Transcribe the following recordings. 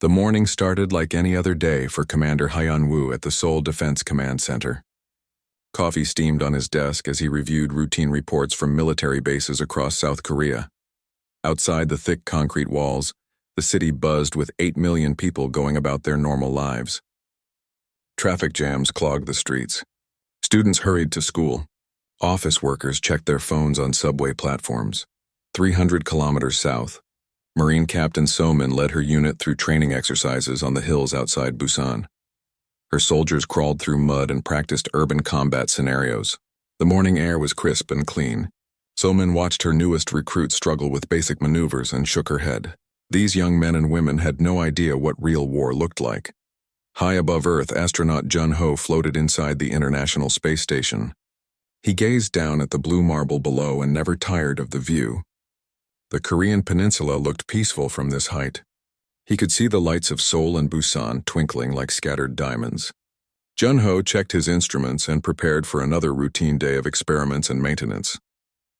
The morning started like any other day for Commander Hyun-woo at the Seoul Defense Command Center. Coffee steamed on his desk as he reviewed routine reports from military bases across South Korea. Outside the thick concrete walls, the city buzzed with 8 million people going about their normal lives. Traffic jams clogged the streets. Students hurried to school. Office workers checked their phones on subway platforms. 300 kilometers south, Marine Captain So-min led her unit through training exercises on the hills outside Busan. Her soldiers crawled through mud and practiced urban combat scenarios. The morning air was crisp and clean. So-min watched her newest recruit struggle with basic maneuvers and shook her head. These young men and women had no idea what real war looked like. High above Earth, astronaut Jun-ho floated inside the International Space Station. He gazed down at the blue marble below and never tired of the view. The Korean peninsula looked peaceful from this height. He could see the lights of Seoul and Busan twinkling like scattered diamonds. Jun-ho checked his instruments and prepared for another routine day of experiments and maintenance.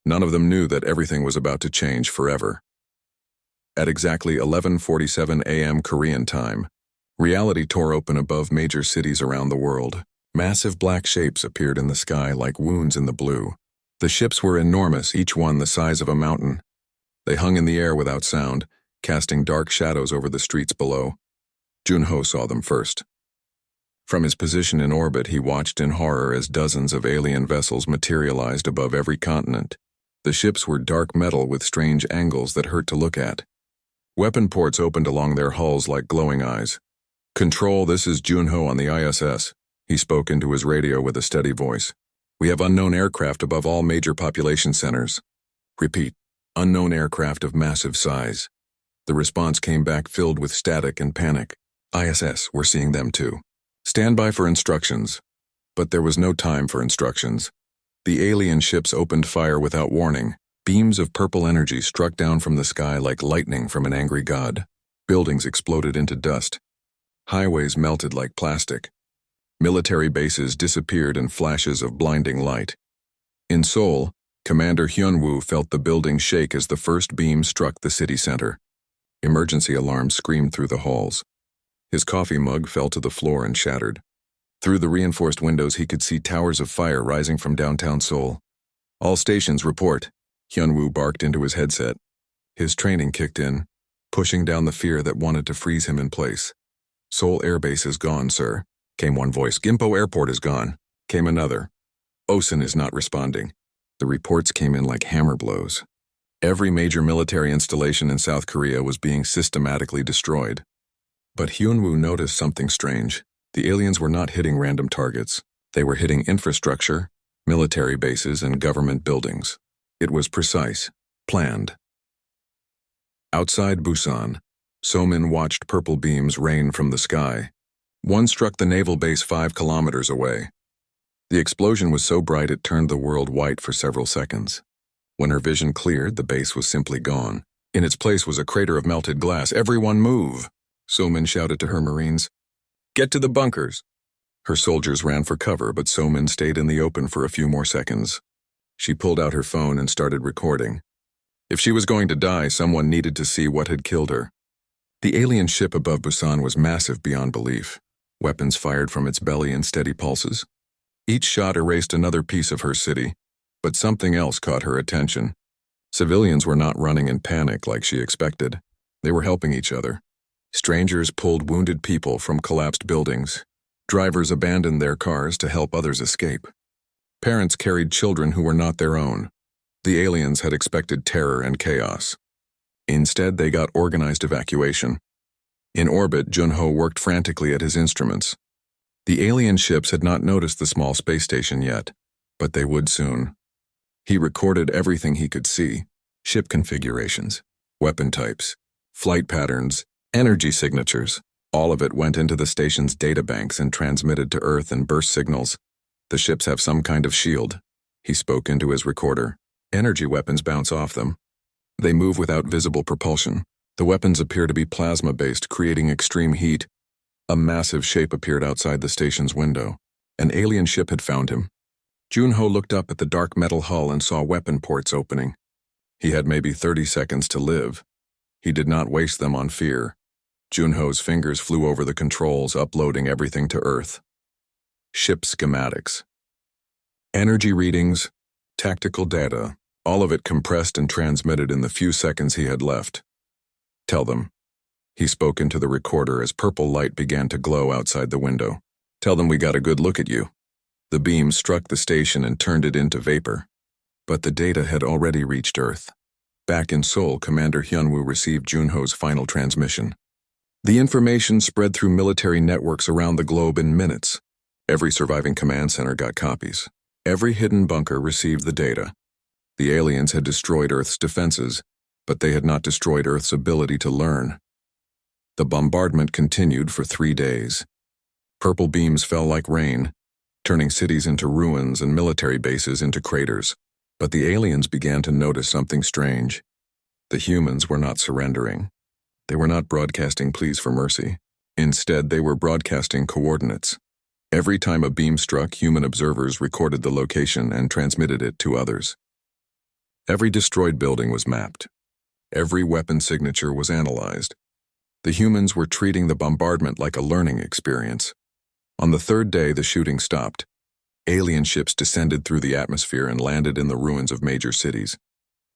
None of them knew that everything was about to change forever. At exactly 11:47 a.m. Korean time, reality tore open above major cities around the world. Massive black shapes appeared in the sky like wounds in the blue. The ships were enormous, each one the size of a mountain. They hung in the air without sound, casting dark shadows over the streets below. Jun-ho saw them first. From his position in orbit, he watched in horror as dozens of alien vessels materialized above every continent. The ships were dark metal with strange angles that hurt to look at. Weapon ports opened along their hulls like glowing eyes. "Control, this is Jun-ho on the ISS." He spoke into his radio with a steady voice. "We have unknown aircraft above all major population centers." Repeat, "Unknown aircraft of massive size." The response came back filled with static and panic. "ISS, we're seeing them too. Stand by for instructions." But there was no time for instructions. The alien ships opened fire without warning. Beams of purple energy struck down from the sky like lightning from an angry god. Buildings exploded into dust. Highways melted like plastic. Military bases disappeared in flashes of blinding light. In Seoul, Commander Hyun-woo felt the building shake as the first beam struck the city center. Emergency alarms screamed through the halls. His coffee mug fell to the floor and shattered. Through the reinforced windows, he could see towers of fire rising from downtown Seoul. "All stations report," Hyun-woo barked into his headset. His training kicked in, pushing down the fear that wanted to freeze him in place. "Seoul Air Base is gone, sir," came one voice. "Gimpo Airport is gone," came another. "Osan is not responding." The reports came in like hammer blows. Every major military installation in South Korea was being systematically destroyed. But Hyun-woo noticed something strange. The aliens were not hitting random targets. They were hitting infrastructure, military bases, and government buildings. It was precise, planned. Outside Busan, So-min watched purple beams rain from the sky. One struck the naval base 5 kilometers away. The explosion was so bright it turned the world white for several seconds. When her vision cleared, the base was simply gone. In its place was a crater of melted glass. "Everyone move!" So-min shouted to her Marines. "Get to the bunkers!" Her soldiers ran for cover, but So-min stayed in the open for a few more seconds. She pulled out her phone and started recording. If she was going to die, someone needed to see what had killed her. The alien ship above Busan was massive beyond belief. Weapons fired from its belly in steady pulses. Each shot erased another piece of her city, but something else caught her attention. Civilians were not running in panic like she expected. They were helping each other. Strangers pulled wounded people from collapsed buildings. Drivers abandoned their cars to help others escape. Parents carried children who were not their own. The aliens had expected terror and chaos. Instead, they got organized evacuation. In orbit, Jun-ho worked frantically at his instruments. The alien ships had not noticed the small space station yet, but they would soon. He recorded everything he could see: ship configurations, weapon types, flight patterns, energy signatures. All of it went into the station's databanks and transmitted to Earth in burst signals. "The ships have some kind of shield," he spoke into his recorder. "Energy weapons bounce off them. They move without visible propulsion. The weapons appear to be plasma-based, creating extreme heat." A massive shape appeared outside the station's window. An alien ship had found him. Jun-ho looked up at the dark metal hull and saw weapon ports opening. He had maybe 30 seconds to live. He did not waste them on fear. Junho's fingers flew over the controls, uploading everything to Earth. Ship schematics, energy readings, tactical data, all of it compressed and transmitted in the few seconds he had left. Tell them. He spoke into the recorder as purple light began to glow outside the window. Tell them we got a good look at you. The beam struck the station and turned it into vapor. But the data had already reached Earth. Back in Seoul, Commander Hyunwoo received Junho's final transmission. The information spread through military networks around the globe in minutes. Every surviving command center got copies. Every hidden bunker received the data. The aliens had destroyed Earth's defenses, but they had not destroyed Earth's ability to learn. The bombardment continued for 3 days. Purple beams fell like rain, turning cities into ruins and military bases into craters. But the aliens began to notice something strange. The humans were not surrendering. They were not broadcasting pleas for mercy. Instead, they were broadcasting coordinates. Every time a beam struck, human observers recorded the location and transmitted it to others. Every destroyed building was mapped. Every weapon signature was analyzed. The humans were treating the bombardment like a learning experience. On the 3rd day, the shooting stopped. Alien ships descended through the atmosphere and landed in the ruins of major cities.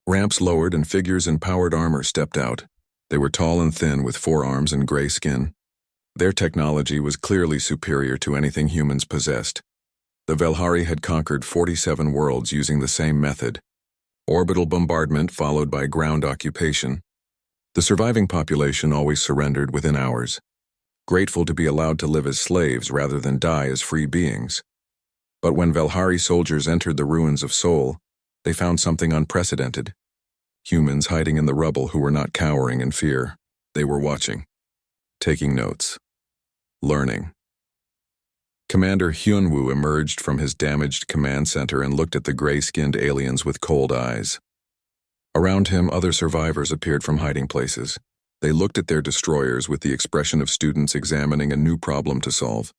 Ramps lowered and figures in powered armor stepped out. They were tall and thin with 4 arms and gray skin. Their technology was clearly superior to anything humans possessed. The Velhari had conquered 47 worlds using the same method. Orbital bombardment followed by ground occupation. The surviving population always surrendered within hours, grateful to be allowed to live as slaves rather than die as free beings. But when Velhari soldiers entered the ruins of Seoul, they found something unprecedented. Humans hiding in the rubble who were not cowering in fear. They were watching, taking notes, learning. Commander Hyunwoo emerged from his damaged command center and looked at the gray-skinned aliens with cold eyes. Around him, other survivors appeared from hiding places. They looked at their destroyers with the expression of students examining a new problem to solve.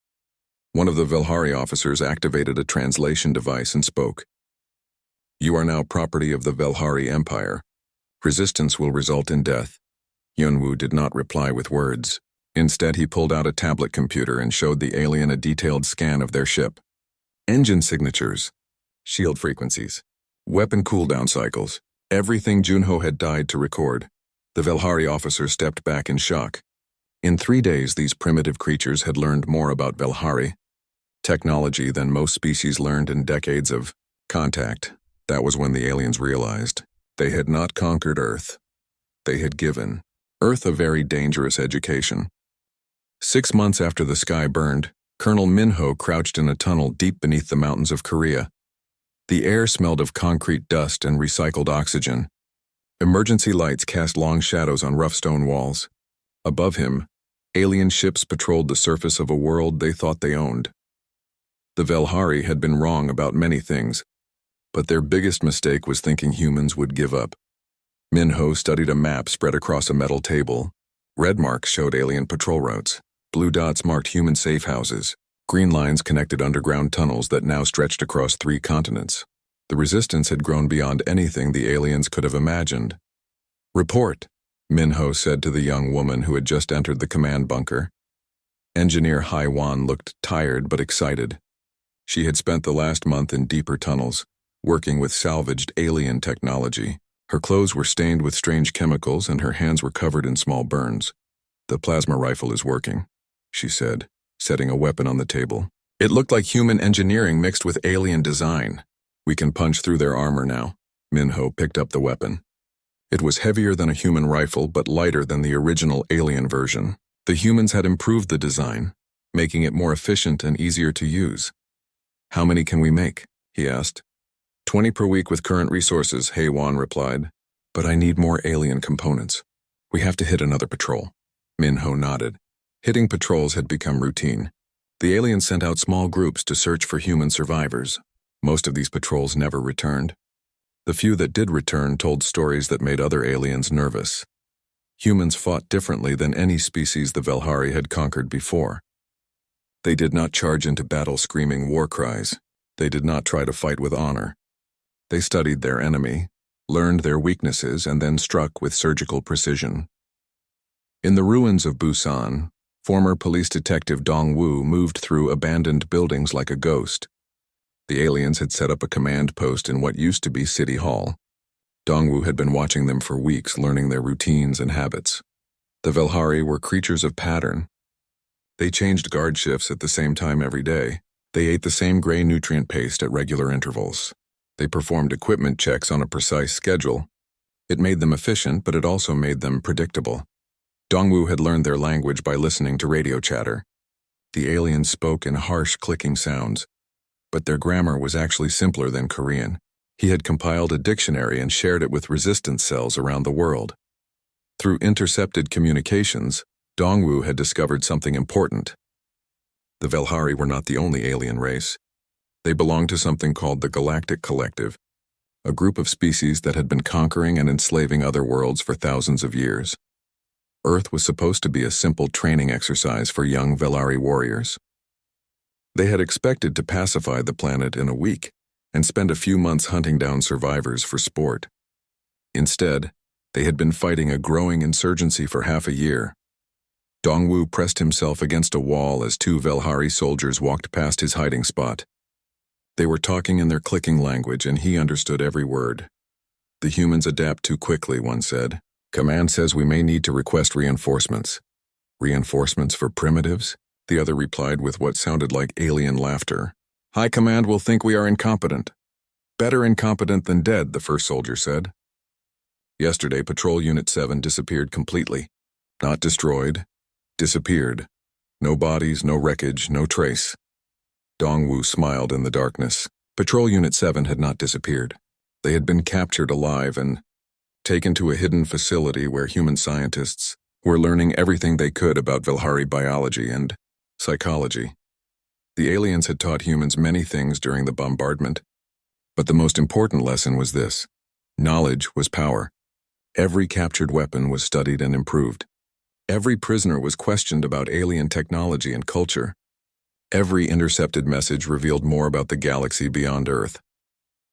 One of the Velhari officers activated a translation device and spoke. "You are now property of the Velhari Empire. Resistance will result in death." Hyunwoo did not reply with words. Instead, he pulled out a tablet computer and showed the alien a detailed scan of their ship. Engine signatures, shield frequencies, weapon cooldown cycles, everything Junho had died to record. The Velhari officer stepped back in shock. In 3 days, these primitive creatures had learned more about Velhari technology than most species learned in decades of contact. That was when the aliens realized they had not conquered Earth. They had given Earth a very dangerous education. 6 months after the sky burned, Colonel Minho crouched in a tunnel deep beneath the mountains of Korea. The air smelled of concrete dust and recycled oxygen. Emergency lights cast long shadows on rough stone walls. Above him, alien ships patrolled the surface of a world they thought they owned. The Velhari had been wrong about many things, but their biggest mistake was thinking humans would give up. Minho studied a map spread across a metal table. Red marks showed alien patrol routes. Blue dots marked human safe houses. Green lines connected underground tunnels that now stretched across 3 continents. The resistance had grown beyond anything the aliens could have imagined. "Report," Minho said to the young woman who had just entered the command bunker. Engineer Haiwan looked tired but excited. She had spent the last month in deeper tunnels, working with salvaged alien technology. Her clothes were stained with strange chemicals and her hands were covered in small burns. "The plasma rifle is working," she said, setting a weapon on the table. "It looked like human engineering mixed with alien design. We can punch through their armor now." Minho picked up the weapon. It was heavier than a human rifle but lighter than the original alien version. The humans had improved the design, making it more efficient and easier to use. "How many can we make?" he asked. 20 per week with current resources," Haiwan replied. "But I need more alien components. We have to hit another patrol." Minho nodded. Hitting patrols had become routine. The aliens sent out small groups to search for human survivors. Most of these patrols never returned. The few that did return told stories that made other aliens nervous. Humans fought differently than any species the Velhari had conquered before. They did not charge into battle screaming war cries. They did not try to fight with honor. They studied their enemy, learned their weaknesses, and then struck with surgical precision. In the ruins of Busan, former police detective Dong-woo moved through abandoned buildings like a ghost. The aliens had set up a command post in what used to be City Hall. Dong-woo had been watching them for weeks, learning their routines and habits. The Velhari were creatures of pattern. They changed guard shifts at the same time every day. They ate the same gray nutrient paste at regular intervals. They performed equipment checks on a precise schedule. It made them efficient, but it also made them predictable. Dong-woo had learned their language by listening to radio chatter. The aliens spoke in harsh, clicking sounds, but their grammar was actually simpler than Korean. He had compiled a dictionary and shared it with resistance cells around the world. Through intercepted communications, Dong-woo had discovered something important. The Velhari were not the only alien race. They belonged to something called the Galactic Collective, a group of species that had been conquering and enslaving other worlds for thousands of years. Earth was supposed to be a simple training exercise for young Velhari warriors. They had expected to pacify the planet in a week and spend a few months hunting down survivors for sport. Instead, they had been fighting a growing insurgency for half a year. Dong-woo pressed himself against a wall as two Velhari soldiers walked past his hiding spot. They were talking in their clicking language, and he understood every word. "The humans adapt too quickly," one said. "Command says we may need to request reinforcements." "Reinforcements for primitives?" The other replied with what sounded like alien laughter. "High Command will think we are incompetent." "Better incompetent than dead," the first soldier said. Yesterday, Patrol Unit 7 disappeared completely. Not destroyed, disappeared. No bodies, no wreckage, no trace. Dong-woo smiled in the darkness. Patrol Unit 7 had not disappeared. They had been captured alive and taken to a hidden facility where human scientists were learning everything they could about Velhari biology and psychology. The aliens had taught humans many things during the bombardment, but the most important lesson was this: knowledge was power. Every captured weapon was studied and improved. Every prisoner was questioned about alien technology and culture. Every intercepted message revealed more about the galaxy beyond Earth.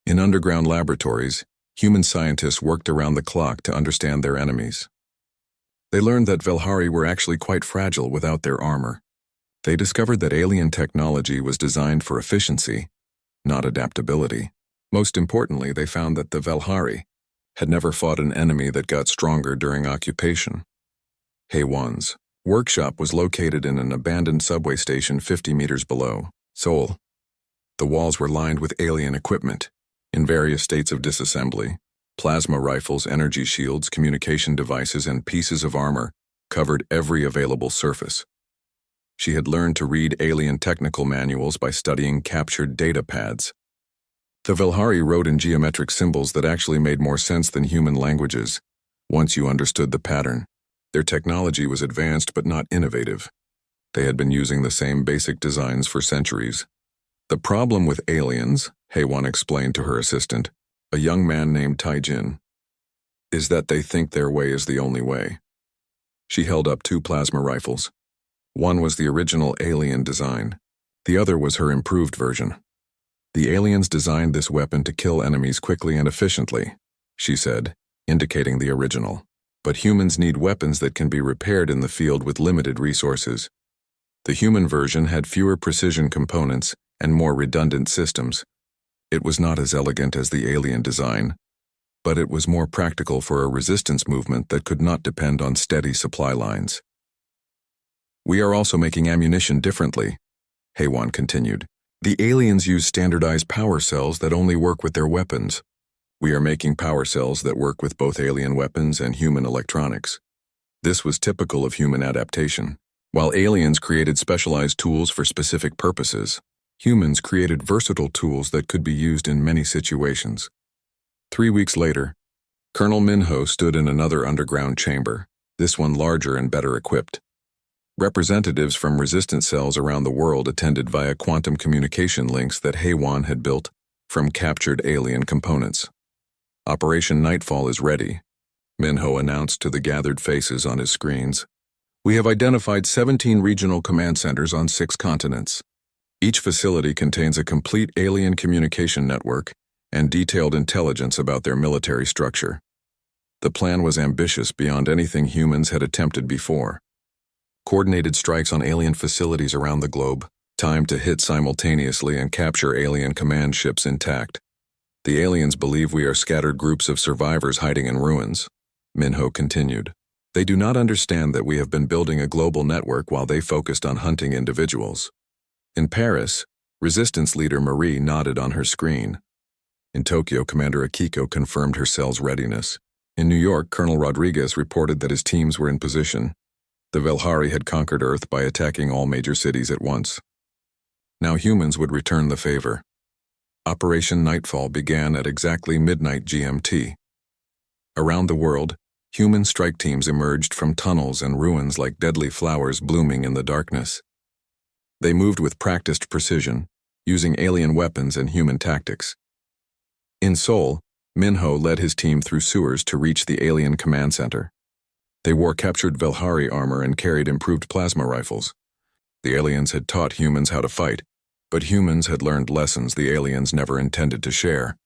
In underground laboratories, human scientists worked around the clock to understand their enemies. They learned that Velhari were actually quite fragile without their armor. They discovered that alien technology was designed for efficiency, not adaptability. Most importantly, they found that the Velhari had never fought an enemy that got stronger during occupation. Haewon's workshop was located in an abandoned subway station 50 meters below Seoul. The walls were lined with alien equipment in various states of disassembly. Plasma rifles, energy shields, communication devices, and pieces of armor covered every available surface. She had learned to read alien technical manuals by studying captured data pads. The Velhari wrote in geometric symbols that actually made more sense than human languages, once you understood the pattern. Their technology was advanced but not innovative. They had been using the same basic designs for centuries. "The problem with aliens," Haewon explained to her assistant, a young man named Taijin, "is that they think their way is the only way." She held up two plasma rifles. One was the original alien design. The other was her improved version. "The aliens designed this weapon to kill enemies quickly and efficiently," she said, indicating the original. "But humans need weapons that can be repaired in the field with limited resources." The human version had fewer precision components and more redundant systems. It was not as elegant as the alien design, but it was more practical for a resistance movement that could not depend on steady supply lines. "We are also making ammunition differently," Haewon continued. "The aliens use standardized power cells that only work with their weapons. We are making power cells that work with both alien weapons and human electronics." This was typical of human adaptation. While aliens created specialized tools for specific purposes, humans created versatile tools that could be used in many situations. 3 weeks later, Colonel Minho stood in another underground chamber, this one larger and better equipped. Representatives from resistance cells around the world attended via quantum communication links that Haewon had built from captured alien components. "Operation Nightfall is ready," Minho announced to the gathered faces on his screens. "We have identified 17 regional command centers on 6 continents. Each facility contains a complete alien communication network and detailed intelligence about their military structure. The plan was ambitious beyond anything humans had attempted before. Coordinated strikes on alien facilities around the globe, timed to hit simultaneously and capture alien command ships intact. The aliens believe we are scattered groups of survivors hiding in ruins, Minho continued. They do not understand that we have been building a global network while they focused on hunting individuals. In Paris, Resistance leader Marie nodded on her screen. In Tokyo, Commander Akiko confirmed her cell's readiness. In New York, Colonel Rodriguez reported that his teams were in position. The Velhari had conquered Earth by attacking all major cities at once. Now humans would return the favor. Operation Nightfall began at exactly midnight GMT. Around the world, human strike teams emerged from tunnels and ruins like deadly flowers blooming in the darkness. They moved with practiced precision, using alien weapons and human tactics. In Seoul, Minho led his team through sewers to reach the alien command center. They wore captured Velhari armor and carried improved plasma rifles. The aliens had taught humans how to fight, but humans had learned lessons the aliens never intended to share.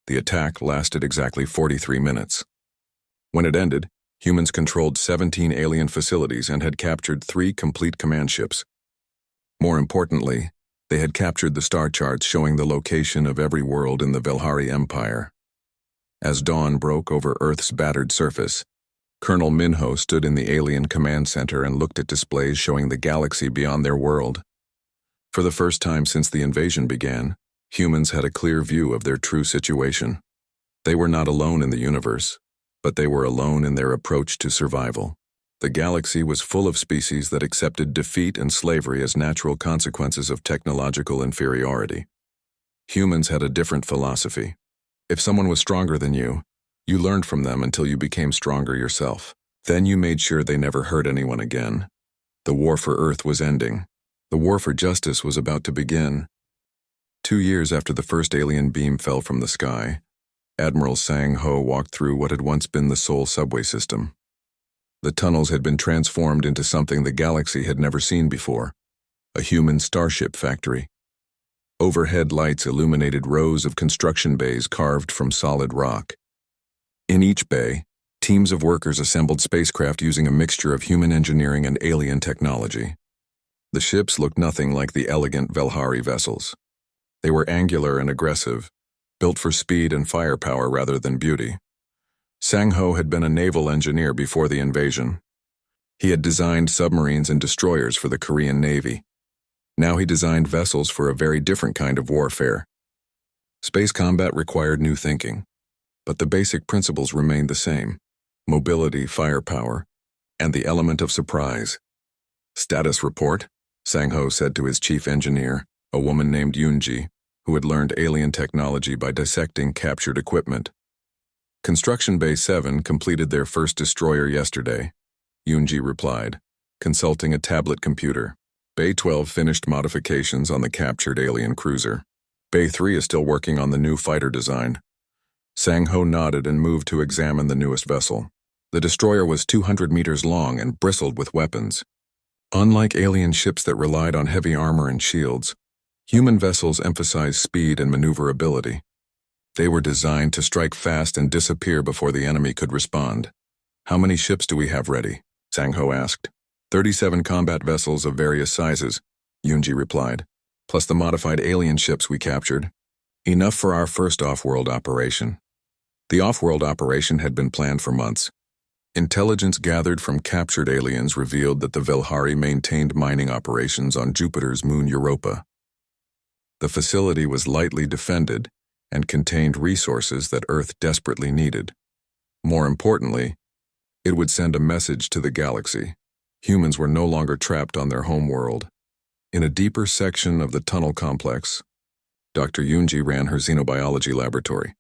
The attack lasted exactly 43 minutes. When it ended, humans controlled 17 alien facilities and had captured 3 complete command ships. More importantly, they had captured the star charts showing the location of every world in the Velhari Empire. As dawn broke over Earth's battered surface, Colonel Minho stood in the alien command center and looked at displays showing the galaxy beyond their world. For the first time since the invasion began, humans had a clear view of their true situation. They were not alone in the universe, but they were alone in their approach to survival. The galaxy was full of species that accepted defeat and slavery as natural consequences of technological inferiority. Humans had a different philosophy. If someone was stronger than you learned from them until you became stronger yourself. Then you made sure they never hurt anyone again. The war for Earth was ending. The war for justice was about to begin. 2 years after the first alien beam fell from the sky, Admiral Sang-ho walked through what had once been the Seoul subway system. The tunnels had been transformed into something the galaxy had never seen before, a human starship factory. Overhead lights illuminated rows of construction bays carved from solid rock. In each bay, teams of workers assembled spacecraft using a mixture of human engineering and alien technology. The ships looked nothing like the elegant Velhari vessels. They were angular and aggressive, built for speed and firepower rather than beauty. Sang-ho had been a naval engineer before the invasion. He had designed submarines and destroyers for the Korean Navy. Now he designed vessels for a very different kind of warfare. Space combat required new thinking, but the basic principles remained the same: mobility, firepower, and the element of surprise. "Status report," Sang-ho said to his chief engineer, a woman named Yoonji, who had learned alien technology by dissecting captured equipment. "Construction Bay 7 completed their first destroyer yesterday," Yoonji replied, consulting a tablet computer. "Bay 12 finished modifications on the captured alien cruiser. Bay 3 is still working on the new fighter design." Sang-ho nodded and moved to examine the newest vessel. The destroyer was 200 meters long and bristled with weapons. Unlike alien ships that relied on heavy armor and shields, human vessels emphasized speed and maneuverability. They were designed to strike fast and disappear before the enemy could respond. "How many ships do we have ready?" Sang-ho asked. 37 combat vessels of various sizes," Yoonji replied, "plus the modified alien ships we captured. Enough for our first off-world operation." The off-world operation had been planned for months. Intelligence gathered from captured aliens revealed that the Velhari maintained mining operations on Jupiter's moon Europa. The facility was lightly defended and contained resources that Earth desperately needed. More importantly, it would send a message to the galaxy. Humans were no longer trapped on their home world. In a deeper section of the tunnel complex, Dr. Yoonji ran her xenobiology laboratory.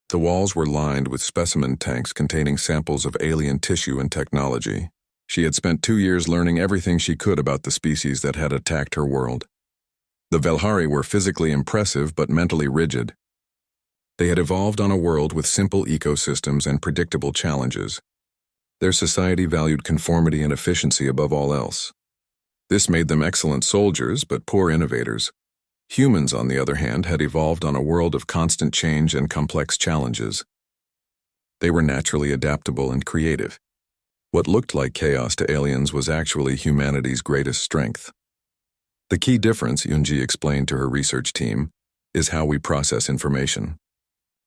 The walls were lined with specimen tanks containing samples of alien tissue and technology. She had spent 2 years learning everything she could about the species that had attacked her world. The Velhari were physically impressive but mentally rigid. They had evolved on a world with simple ecosystems and predictable challenges. Their society valued conformity and efficiency above all else. This made them excellent soldiers but poor innovators. Humans, on the other hand, had evolved on a world of constant change and complex challenges. They were naturally adaptable and creative. What looked like chaos to aliens was actually humanity's greatest strength. The key difference, Yunji explained to her research team, is how we process information.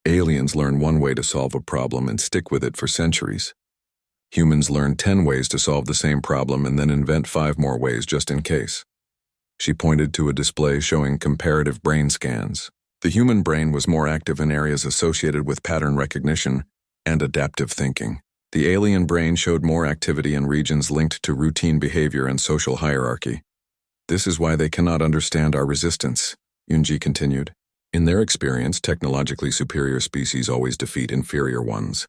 Aliens learn one way to solve a problem and stick with it for centuries. Humans learn 10 ways to solve the same problem and then invent 5 more ways just in case. She pointed to a display showing comparative brain scans. The human brain was more active in areas associated with pattern recognition and adaptive thinking. The alien brain showed more activity in regions linked to routine behavior and social hierarchy. This is why they cannot understand our resistance, Yunji continued. In their experience, technologically superior species always defeat inferior ones.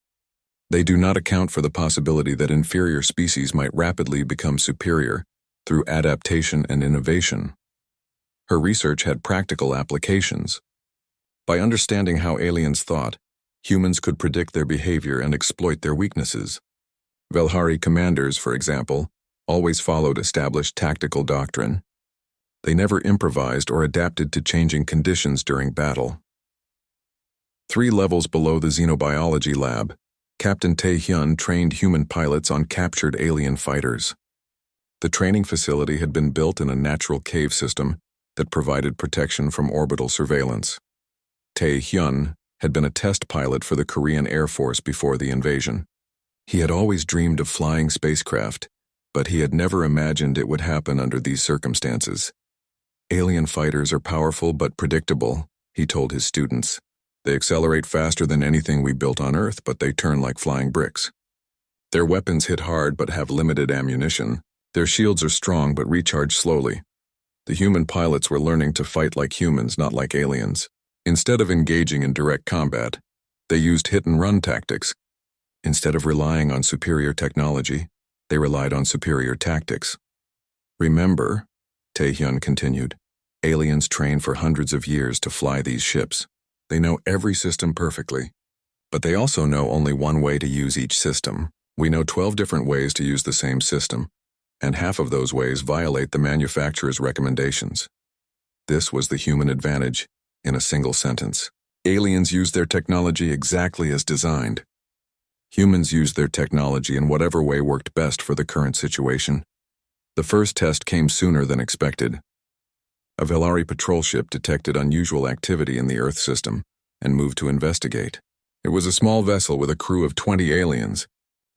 They do not account for the possibility that inferior species might rapidly become superior through adaptation and innovation. Her research had practical applications. By understanding how aliens thought, humans could predict their behavior and exploit their weaknesses. Velhari commanders, for example, always followed established tactical doctrine. They never improvised or adapted to changing conditions during battle. 3 levels below the xenobiology lab, Captain Tae-hyun trained human pilots on captured alien fighters. The training facility had been built in a natural cave system that provided protection from orbital surveillance. Tae-hyun had been a test pilot for the Korean Air Force before the invasion. He had always dreamed of flying spacecraft, but he had never imagined it would happen under these circumstances. Alien fighters are powerful but predictable, he told his students. They accelerate faster than anything we built on Earth, but they turn like flying bricks. Their weapons hit hard but have limited ammunition. Their shields are strong but recharge slowly. The human pilots were learning to fight like humans, not like aliens. Instead of engaging in direct combat, they used hit-and-run tactics. Instead of relying on superior technology, they relied on superior tactics. Remember, Tae-hyun continued, aliens train for hundreds of years to fly these ships. They know every system perfectly, but they also know only one way to use each system. We know 12 different ways to use the same system, and half of those ways violate the manufacturer's recommendations. This was the human advantage, in a single sentence. Aliens use their technology exactly as designed. Humans used their technology in whatever way worked best for the current situation. The first test came sooner than expected. A Velari patrol ship detected unusual activity in the Earth system and moved to investigate. It was a small vessel with a crew of 20 aliens,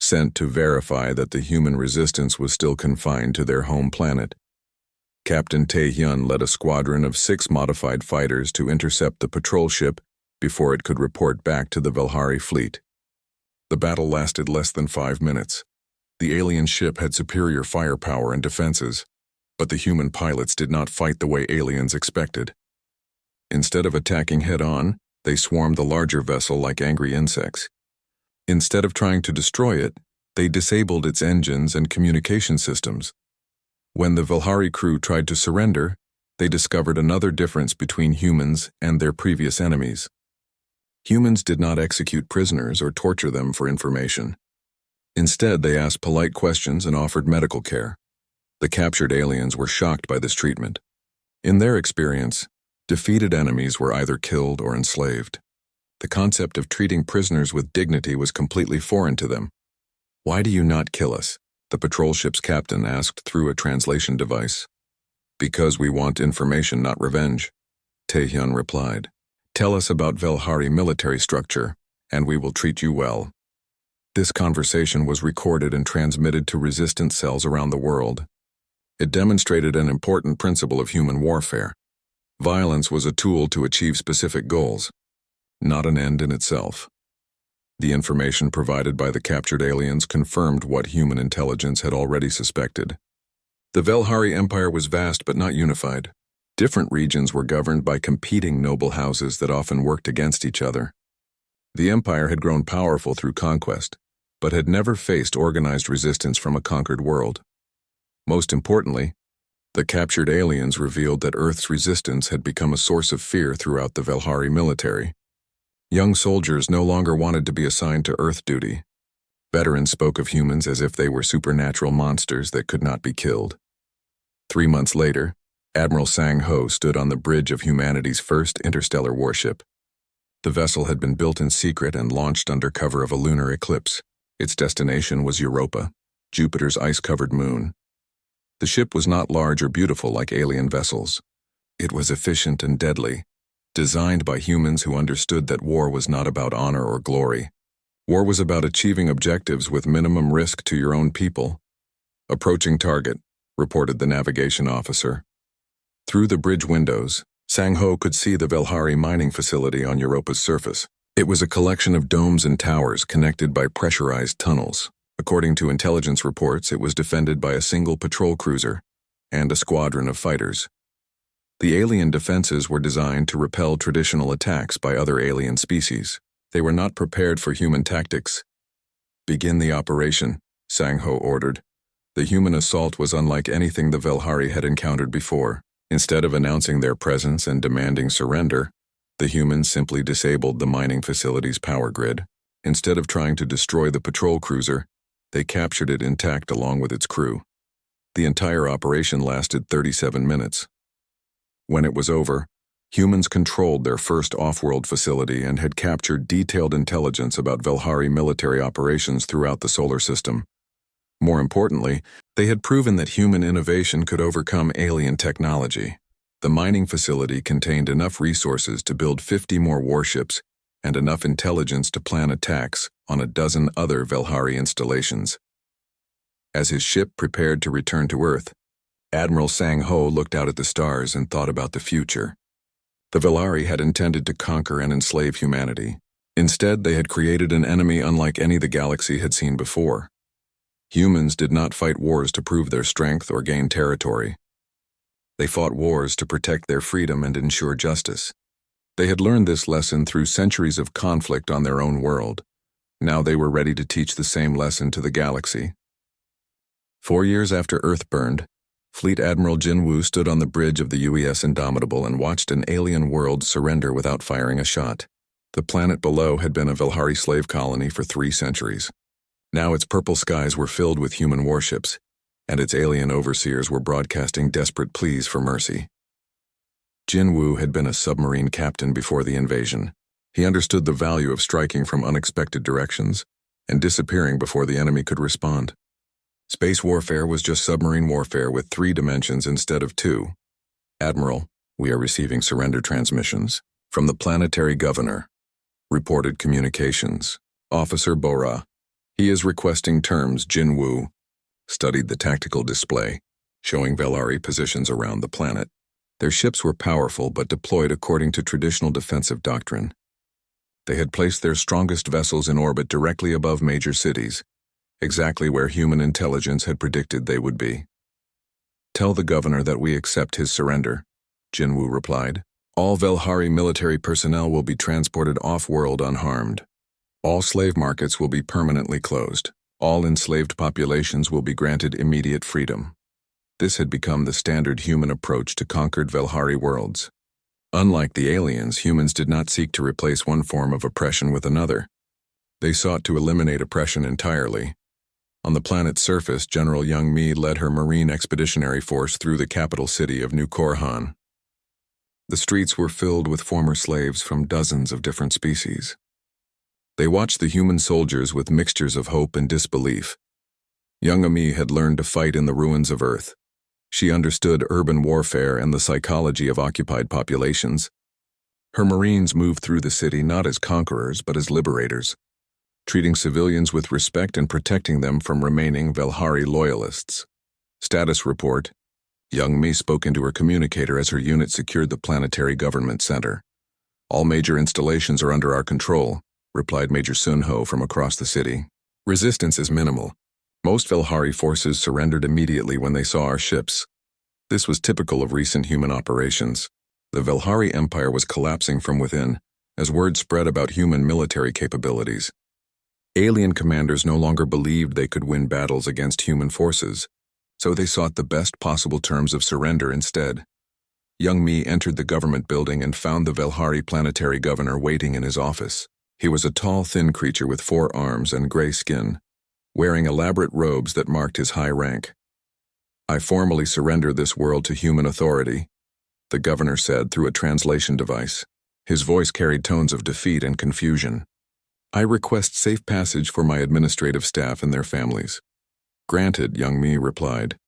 sent to verify that the human resistance was still confined to their home planet. Captain Tae-hyun led a squadron of 6 modified fighters to intercept the patrol ship before it could report back to the Velhari fleet. The battle lasted less than 5 minutes. The alien ship had superior firepower and defenses, but the human pilots did not fight the way aliens expected. Instead of attacking head-on, they swarmed the larger vessel like angry insects. Instead of trying to destroy it, they disabled its engines and communication systems. When the Velhari crew tried to surrender, they discovered another difference between humans and their previous enemies. Humans did not execute prisoners or torture them for information. Instead, they asked polite questions and offered medical care. The captured aliens were shocked by this treatment. In their experience, defeated enemies were either killed or enslaved. The concept of treating prisoners with dignity was completely foreign to them. "Why do you not kill us?" the patrol ship's captain asked through a translation device. "Because we want information, not revenge," Tae-hyun replied. "Tell us about Velhari military structure, and we will treat you well." This conversation was recorded and transmitted to resistance cells around the world. It demonstrated an important principle of human warfare. Violence was a tool to achieve specific goals, not an end in itself. The information provided by the captured aliens confirmed what human intelligence had already suspected. The Velhari Empire was vast but not unified. Different regions were governed by competing noble houses that often worked against each other. The empire had grown powerful through conquest, but had never faced organized resistance from a conquered world. Most importantly, the captured aliens revealed that Earth's resistance had become a source of fear throughout the Velhari military. Young soldiers no longer wanted to be assigned to Earth duty. Veterans spoke of humans as if they were supernatural monsters that could not be killed. 3 months later, Admiral Sang-ho stood on the bridge of humanity's first interstellar warship. The vessel had been built in secret and launched under cover of a lunar eclipse. Its destination was Europa, Jupiter's ice-covered moon. The ship was not large or beautiful like alien vessels. It was efficient and deadly, designed by humans who understood that war was not about honor or glory. War was about achieving objectives with minimum risk to your own people. "Approaching target," reported the navigation officer. Through the bridge windows, Sang-ho could see the Velhari mining facility on Europa's surface. It was a collection of domes and towers connected by pressurized tunnels. According to intelligence reports, it was defended by a single patrol cruiser and a squadron of fighters. The alien defenses were designed to repel traditional attacks by other alien species. They were not prepared for human tactics. "Begin the operation," Sang-ho ordered. The human assault was unlike anything the Velhari had encountered before. Instead of announcing their presence and demanding surrender, the humans simply disabled the mining facility's power grid. Instead of trying to destroy the patrol cruiser, they captured it intact along with its crew. The entire operation lasted 37 minutes. When it was over, humans controlled their first off-world facility and had captured detailed intelligence about Velhari military operations throughout the solar system. More importantly, they had proven that human innovation could overcome alien technology. The mining facility contained enough resources to build 50 more warships and enough intelligence to plan attacks on a dozen other Velhari installations. As his ship prepared to return to Earth, Admiral Sang-ho looked out at the stars and thought about the future. The Velhari had intended to conquer and enslave humanity. Instead, they had created an enemy unlike any the galaxy had seen before. Humans did not fight wars to prove their strength or gain territory. They fought wars to protect their freedom and ensure justice. They had learned this lesson through centuries of conflict on their own world. Now they were ready to teach the same lesson to the galaxy. 4 years after Earth burned, Fleet Admiral Jin-woo stood on the bridge of the UES Indomitable and watched an alien world surrender without firing a shot. The planet below had been a Velhari slave colony for 3 centuries. Now its purple skies were filled with human warships, and its alien overseers were broadcasting desperate pleas for mercy. Jin-woo had been a submarine captain before the invasion. He understood the value of striking from unexpected directions and disappearing before the enemy could respond. Space warfare was just submarine warfare with 3 dimensions instead of 2. "Admiral, we are receiving surrender transmissions from the planetary governor," reported communications. Officer Bora. "He is requesting terms." Jin-woo studied the tactical display, showing Velhari positions around the planet. Their ships were powerful but deployed according to traditional defensive doctrine. They had placed their strongest vessels in orbit directly above major cities, exactly where human intelligence had predicted they would be. "Tell the governor that we accept his surrender," Jin-woo replied. "All Velhari military personnel will be transported off-world unharmed. All slave markets will be permanently closed. All enslaved populations will be granted immediate freedom." This had become the standard human approach to conquered Velhari worlds. Unlike the aliens, humans did not seek to replace one form of oppression with another. They sought to eliminate oppression entirely. On the planet's surface, General Young Mi led her Marine Expeditionary Force through the capital city of New Korhan. The streets were filled with former slaves from dozens of different species. They watched the human soldiers with mixtures of hope and disbelief. Young Mi had learned to fight in the ruins of Earth. She understood urban warfare and the psychology of occupied populations. Her Marines moved through the city not as conquerors but as liberators, treating civilians with respect and protecting them from remaining Velhari loyalists. Status report. Young Mi spoke into her communicator as her unit secured the planetary government center. "All major installations are under our control," replied Major Sun-ho from across the city. "Resistance is minimal. Most Velhari forces surrendered immediately when they saw our ships. This was typical of recent human operations. The Velhari Empire was collapsing from within, as word spread about human military capabilities. Alien commanders no longer believed they could win battles against human forces, so they sought the best possible terms of surrender instead. Young Mi entered the government building and found the Velhari planetary governor waiting in his office. He was a tall, thin creature with 4 arms and gray skin, wearing elaborate robes that marked his high rank. "I formally surrender this world to human authority," the governor said through a translation device. His voice carried tones of defeat and confusion. "I request safe passage for my administrative staff and their families." "Granted," Young Mi replied.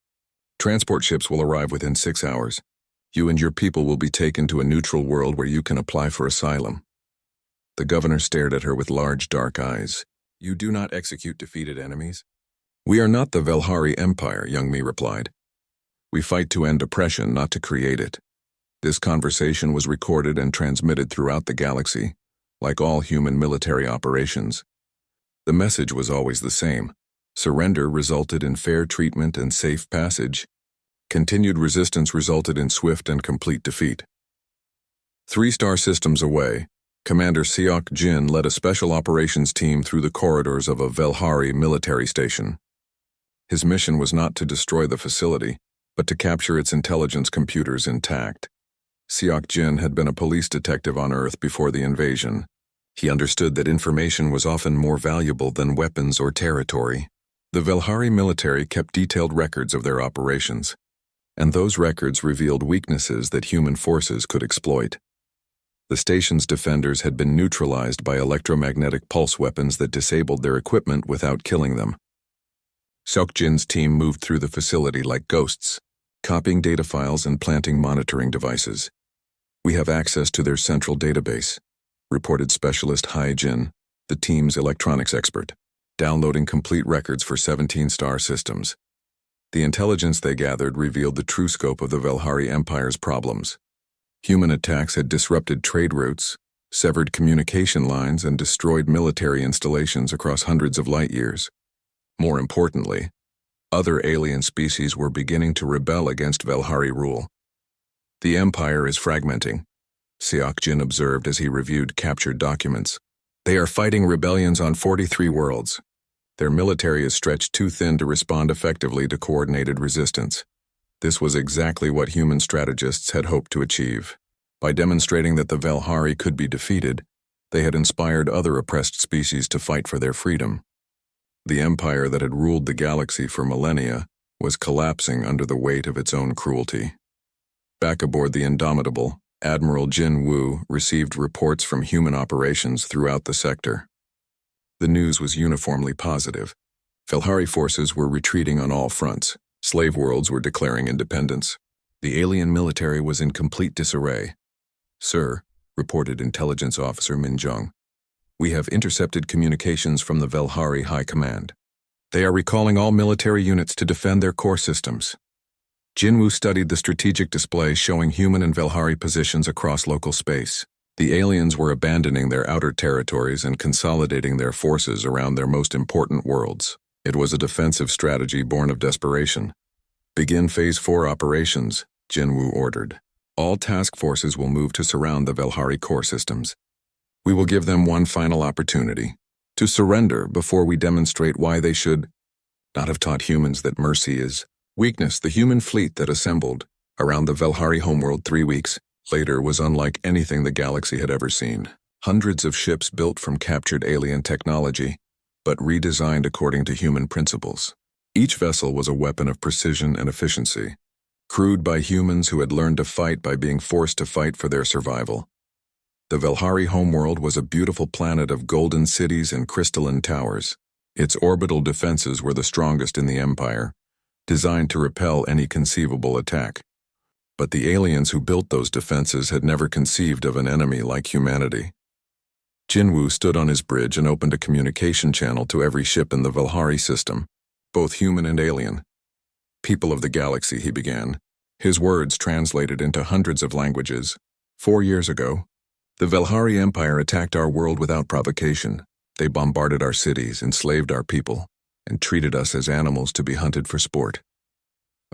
"Transport ships will arrive within 6 hours. You and your people will be taken to a neutral world where you can apply for asylum." The governor stared at her with large dark eyes. "You do not execute defeated enemies?" "We are not the Velhari Empire," Young Mi replied. "We fight to end oppression, not to create it." This conversation was recorded and transmitted throughout the galaxy, like all human military operations. The message was always the same. Surrender resulted in fair treatment and safe passage. Continued resistance resulted in swift and complete defeat. 3-star systems away, Commander Seok Jin led a special operations team through the corridors of a Velhari military station. His mission was not to destroy the facility, but to capture its intelligence computers intact. Seok Jin had been a police detective on Earth before the invasion. He understood that information was often more valuable than weapons or territory. The Velhari military kept detailed records of their operations, and those records revealed weaknesses that human forces could exploit. The station's defenders had been neutralized by electromagnetic pulse weapons that disabled their equipment without killing them. Seok Jin's team moved through the facility like ghosts, copying data files and planting monitoring devices. "We have access to their central database," reported Specialist Hai Jin, the team's electronics expert, downloading complete records for 17-star systems. The intelligence they gathered revealed the true scope of the Velhari Empire's problems. Human attacks had disrupted trade routes, severed communication lines, and destroyed military installations across hundreds of light years. More importantly, other alien species were beginning to rebel against Velhari rule. "The Empire is fragmenting," Seok Jin observed as he reviewed captured documents. "They are fighting rebellions on 43 worlds. Their military is stretched too thin to respond effectively to coordinated resistance." This was exactly what human strategists had hoped to achieve. By demonstrating that the Velhari could be defeated, they had inspired other oppressed species to fight for their freedom. The empire that had ruled the galaxy for millennia was collapsing under the weight of its own cruelty. Back aboard the Indomitable, Admiral Jin Woo received reports from human operations throughout the sector. The news was uniformly positive. Velhari forces were retreating on all fronts. Slave worlds were declaring independence. The alien military was in complete disarray. "Sir," reported Intelligence Officer Min Jung, "we have intercepted communications from the Velhari High Command. They are recalling all military units to defend their core systems." Jinwoo studied the strategic display showing human and Velhari positions across local space. The aliens were abandoning their outer territories and consolidating their forces around their most important worlds. It was a defensive strategy born of desperation. "Begin Phase 4 operations," Jinwoo ordered. "All task forces will move to surround the Velhari core systems. We will give them one final opportunity to surrender before we demonstrate why they should not have taught humans that mercy is weakness." The human fleet that assembled around the Velhari homeworld 3 weeks later was unlike anything the galaxy had ever seen. Hundreds of ships built from captured alien technology, but redesigned according to human principles. Each vessel was a weapon of precision and efficiency, crewed by humans who had learned to fight by being forced to fight for their survival. The Velhari homeworld was a beautiful planet of golden cities and crystalline towers. Its orbital defenses were the strongest in the Empire, designed to repel any conceivable attack. But the aliens who built those defenses had never conceived of an enemy like humanity. Jinwoo stood on his bridge and opened a communication channel to every ship in the Velhari system, both human and alien. "People of the galaxy," he began, his words translated into hundreds of languages. 4 years ago, the Velhari Empire attacked our world without provocation. They bombarded our cities, enslaved our people, and treated us as animals to be hunted for sport.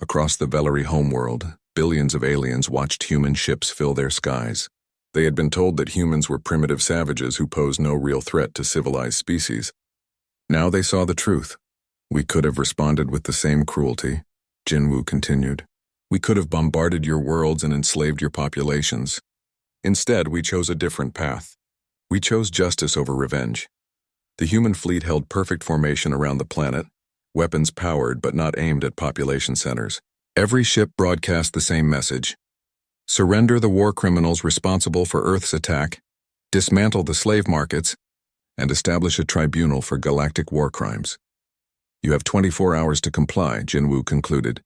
Across the Velhari homeworld, billions of aliens watched human ships fill their skies. They had been told that humans were primitive savages who posed no real threat to civilized species. Now they saw the truth. "We could have responded with the same cruelty," Jinwoo continued. "We could have bombarded your worlds and enslaved your populations. Instead, we chose a different path. We chose justice over revenge." The human fleet held perfect formation around the planet, weapons powered but not aimed at population centers. Every ship broadcast the same message: "Surrender the war criminals responsible for Earth's attack, dismantle the slave markets, and establish a tribunal for galactic war crimes. You have 24 hours to comply, Jinwoo concluded.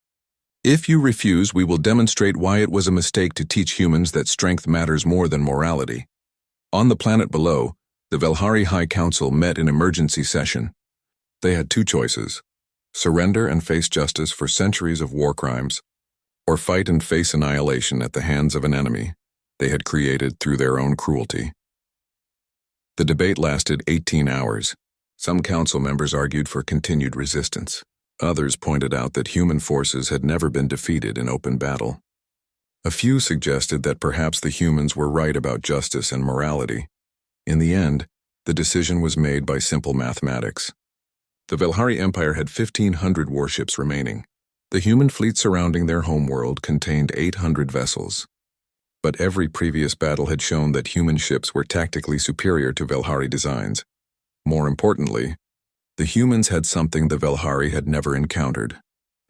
If you refuse, we will demonstrate why it was a mistake to teach humans that strength matters more than morality. On the planet below, the Velhari High Council met in emergency session. They had two choices: surrender and face justice for centuries of war crimes, or fight and face annihilation at the hands of an enemy they had created through their own cruelty. The debate lasted 18 hours. Some council members argued for continued resistance. Others pointed out that human forces had never been defeated in open battle. A few suggested that perhaps the humans were right about justice and morality. In the end, the decision was made by simple mathematics. The Velhari Empire had 1,500 warships remaining. The human fleet surrounding their homeworld contained 800 vessels. But every previous battle had shown that human ships were tactically superior to Velhari designs. More importantly, the humans had something the Velhari had never encountered: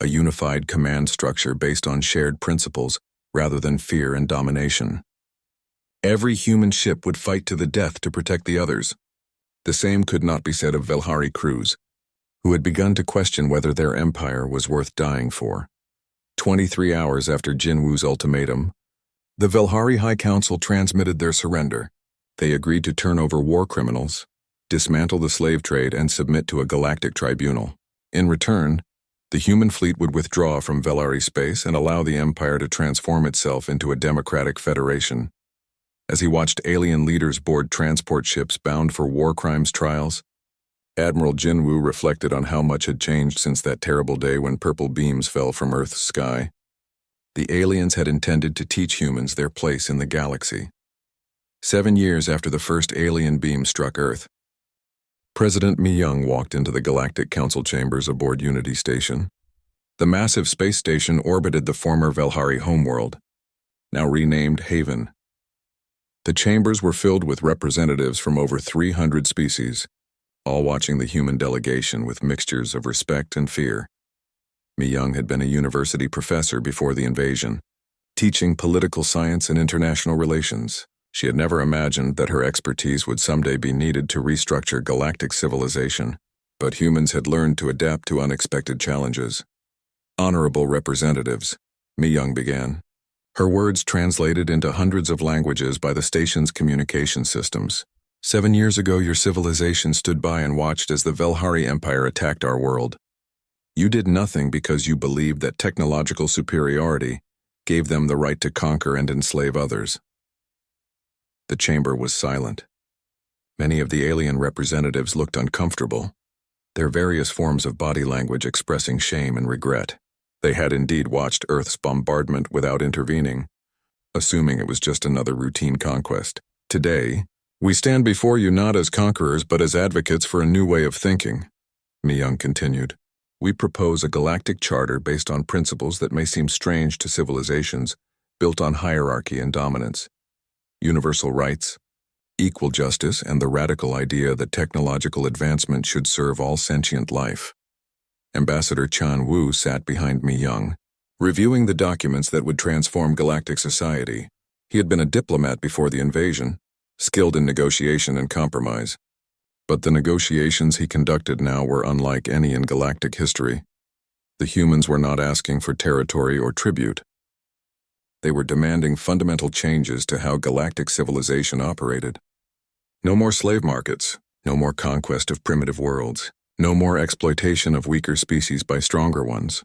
a unified command structure based on shared principles rather than fear and domination. Every human ship would fight to the death to protect the others. The same could not be said of Velhari crews, who had begun to question whether their empire was worth dying for. 23 hours after Jinwoo's ultimatum, the Velhari High Council transmitted their surrender. They agreed to turn over war criminals, dismantle the slave trade, and submit to a galactic tribunal. In return, the human fleet would withdraw from Velhari space and allow the Empire to transform itself into a democratic federation. As he watched alien leaders board transport ships bound for war crimes trials, Admiral Jinwoo reflected on how much had changed since that terrible day when purple beams fell from Earth's sky. The aliens had intended to teach humans their place in the galaxy. 7 years after the first alien beam struck Earth, President Mi-young walked into the Galactic Council chambers aboard Unity Station. The massive space station orbited the former Velhari homeworld, now renamed Haven. The chambers were filled with representatives from over 300 species, all watching the human delegation with mixtures of respect and fear. Mi-young had been a university professor before the invasion, teaching political science and international relations. She had never imagined that her expertise would someday be needed to restructure galactic civilization, but humans had learned to adapt to unexpected challenges. Honorable representatives, Mi-young began. Her words translated into hundreds of languages by the station's communication systems. 7 years ago, your civilization stood by and watched as the Velhari Empire attacked our world. You did nothing because you believed that technological superiority gave them the right to conquer and enslave others. The chamber was silent. Many of the alien representatives looked uncomfortable, their various forms of body language expressing shame and regret. They had indeed watched Earth's bombardment without intervening, assuming it was just another routine conquest. Today, we stand before you not as conquerors but as advocates for a new way of thinking, Mi-young continued. We propose a galactic charter based on principles that may seem strange to civilizations, built on hierarchy and dominance. Universal rights, equal justice, and the radical idea that technological advancement should serve all sentient life. Ambassador Chan Wu sat behind Mi-young, reviewing the documents that would transform galactic society. He had been a diplomat before the invasion, skilled in negotiation and compromise. But the negotiations he conducted now were unlike any in galactic history. The humans were not asking for territory or tribute. They were demanding fundamental changes to how galactic civilization operated. No more slave markets, no more conquest of primitive worlds, no more exploitation of weaker species by stronger ones.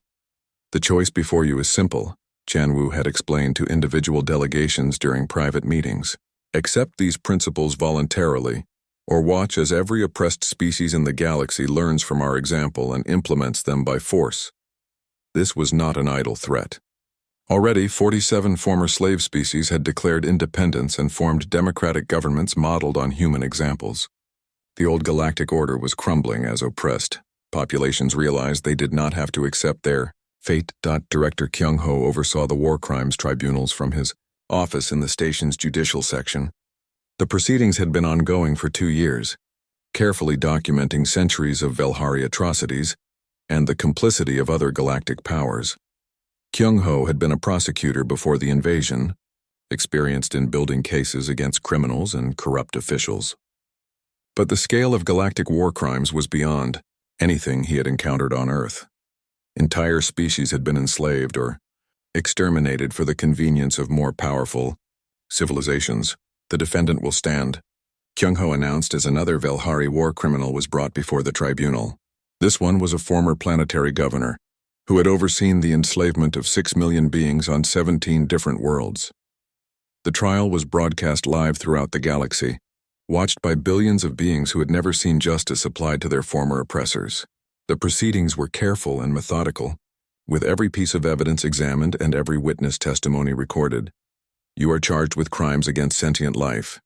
The choice before you is simple, Chan Wu had explained to individual delegations during private meetings. Accept these principles voluntarily, or watch as every oppressed species in the galaxy learns from our example and implements them by force. This was not an idle threat. Already, 47 former slave species had declared independence and formed democratic governments modeled on human examples. The old galactic order was crumbling as oppressed. Populations realized they did not have to accept their fate. Director Kyung-ho oversaw the war crimes tribunals from his office in the station's judicial section. The proceedings had been ongoing for 2 years, carefully documenting centuries of Velhari atrocities and the complicity of other galactic powers. Kyung-ho had been a prosecutor before the invasion, experienced in building cases against criminals and corrupt officials. But the scale of galactic war crimes was beyond anything he had encountered on Earth. Entire species had been enslaved or exterminated for the convenience of more powerful civilizations. The defendant will stand, Kyung-ho announced as another Velhari war criminal was brought before the tribunal. This one was a former planetary governor who had overseen the enslavement of 6 million beings on 17 different worlds. The trial was broadcast live throughout the galaxy, watched by billions of beings who had never seen justice applied to their former oppressors. The proceedings were careful and methodical, with every piece of evidence examined and every witness testimony recorded. "You are charged with crimes against sentient life,"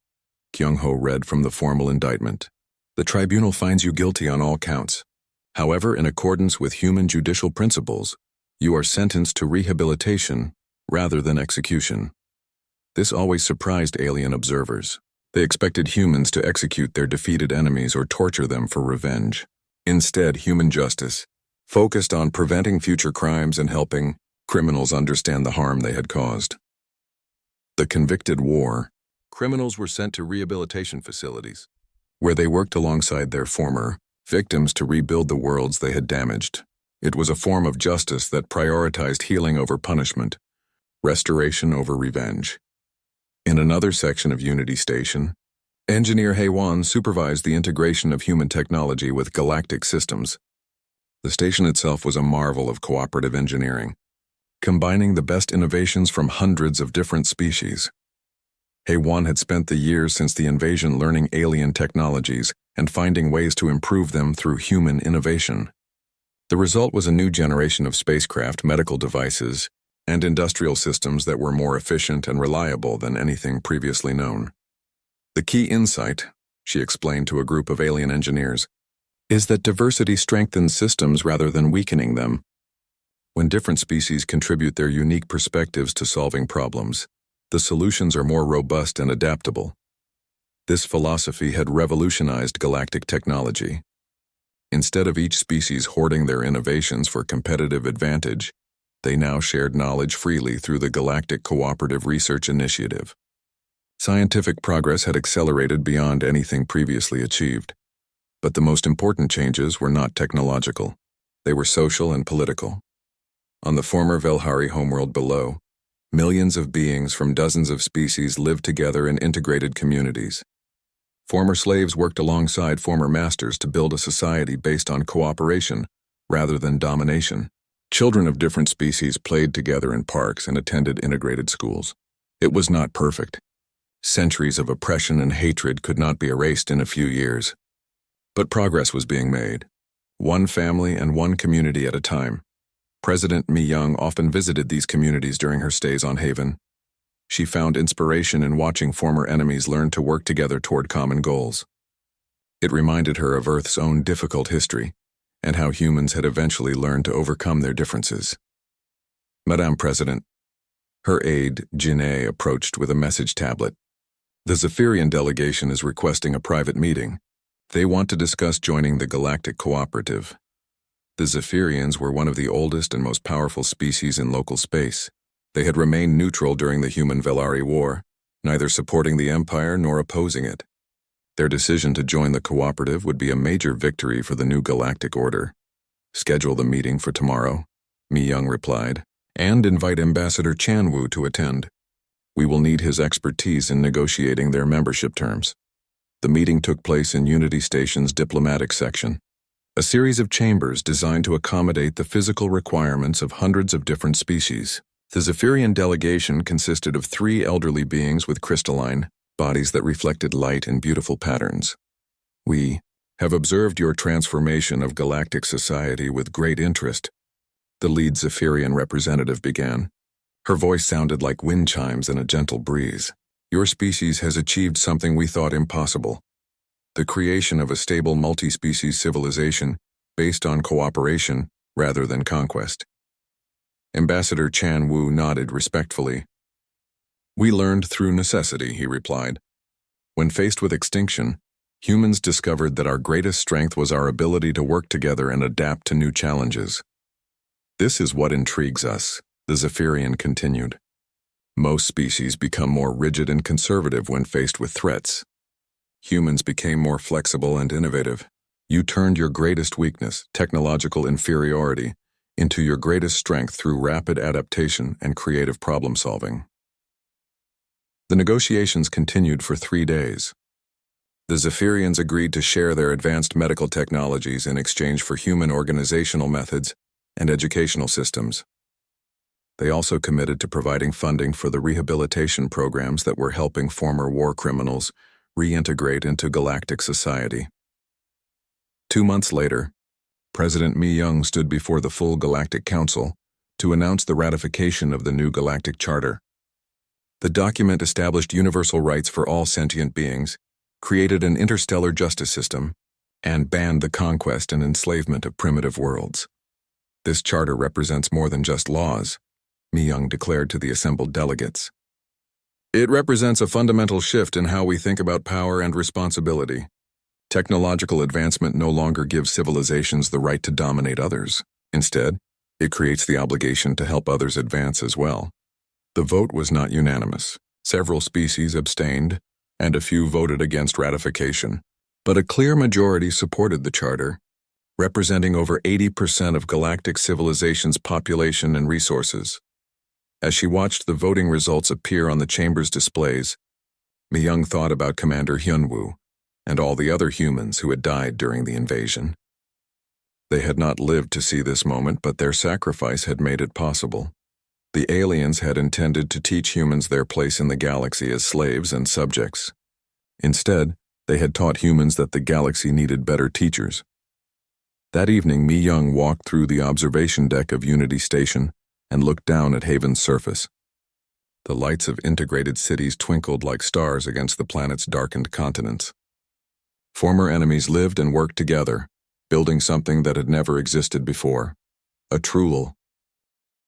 Kyung-ho read from the formal indictment. "The tribunal finds you guilty on all counts. However, in accordance with human judicial principles, you are sentenced to rehabilitation rather than execution." This always surprised alien observers. They expected humans to execute their defeated enemies or torture them for revenge. Instead, human justice focused on preventing future crimes and helping criminals understand the harm they had caused. The convicted war criminals were sent to rehabilitation facilities, where they worked alongside their former victims to rebuild the worlds they had damaged. It was a form of justice that prioritized healing over punishment, restoration over revenge. In another section of Unity Station, Engineer Haewon supervised the integration of human technology with galactic systems. The station itself was a marvel of cooperative engineering, combining the best innovations from hundreds of different species. Haewon had spent the years since the invasion learning alien technologies and finding ways to improve them through human innovation. The result was a new generation of spacecraft, medical devices, and industrial systems that were more efficient and reliable than anything previously known. "The key insight," she explained to a group of alien engineers, "is that diversity strengthens systems rather than weakening them. When different species contribute their unique perspectives to solving problems, the solutions are more robust and adaptable." This philosophy had revolutionized galactic technology. Instead of each species hoarding their innovations for competitive advantage, they now shared knowledge freely through the Galactic Cooperative Research Initiative. Scientific progress had accelerated beyond anything previously achieved. But the most important changes were not technological. They were social and political. On the former Velhari homeworld below, millions of beings from dozens of species lived together in integrated communities. Former slaves worked alongside former masters to build a society based on cooperation rather than domination. Children of different species played together in parks and attended integrated schools. It was not perfect. Centuries of oppression and hatred could not be erased in a few years. But progress was being made, one family and one community at a time. President Mi-young often visited these communities during her stays on Haven. She found inspiration in watching former enemies learn to work together toward common goals. It reminded her of Earth's own difficult history and how humans had eventually learned to overcome their differences. "Madame President," her aide, Jinae, approached with a message tablet. "The Zephyrian delegation is requesting a private meeting. They want to discuss joining the Galactic Cooperative." The Zephyrians were one of the oldest and most powerful species in local space. They had remained neutral during the Human-Velhari War, neither supporting the Empire nor opposing it. Their decision to join the cooperative would be a major victory for the new galactic order. "Schedule the meeting for tomorrow," Mi-young replied, "and invite Ambassador Chan-woo to attend. We will need his expertise in negotiating their membership terms." The meeting took place in Unity Station's diplomatic section, a series of chambers designed to accommodate the physical requirements of hundreds of different species. The Zephyrian delegation consisted of 3 elderly beings with crystalline bodies that reflected light in beautiful patterns. "We have observed your transformation of galactic society with great interest," the lead Zephyrian representative began. Her voice sounded like wind chimes in a gentle breeze. "Your species has achieved something we thought impossible: the creation of a stable multi-species civilization based on cooperation rather than conquest." Ambassador Chan-woo nodded respectfully. "We learned through necessity," he replied. "When faced with extinction, humans discovered that our greatest strength was our ability to work together and adapt to new challenges. This is what intrigues us," the Zephyrian continued. Most species become more rigid and conservative when faced with threats. Humans became more flexible and innovative. You turned your greatest weakness, technological inferiority, into your greatest strength through rapid adaptation and creative problem-solving. The negotiations continued for 3 days. The Zephyrians agreed to share their advanced medical technologies in exchange for human organizational methods and educational systems. They also committed to providing funding for the rehabilitation programs that were helping former war criminals reintegrate into galactic society. 2 months later, President Mi Young stood before the full Galactic Council to announce the ratification of the new Galactic Charter. The document established universal rights for all sentient beings, created an interstellar justice system, and banned the conquest and enslavement of primitive worlds. This charter represents more than just laws, Mi Young declared to the assembled delegates. It represents a fundamental shift in how we think about power and responsibility. Technological advancement no longer gives civilizations the right to dominate others. Instead, it creates the obligation to help others advance as well. The vote was not unanimous. Several species abstained, and a few voted against ratification. But a clear majority supported the charter, representing over 80% of galactic civilization's population and resources. As she watched the voting results appear on the chamber's displays, Mi Young thought about Commander Hyunwoo and all the other humans who had died during the invasion. They had not lived to see this moment, but their sacrifice had made it possible. The aliens had intended to teach humans their place in the galaxy as slaves and subjects. Instead, they had taught humans that the galaxy needed better teachers. That evening, Mi Young walked through the observation deck of Unity Station and looked down at Haven's surface. The lights of integrated cities twinkled like stars against the planet's darkened continents. Former enemies lived and worked together, building something that had never existed before. A truly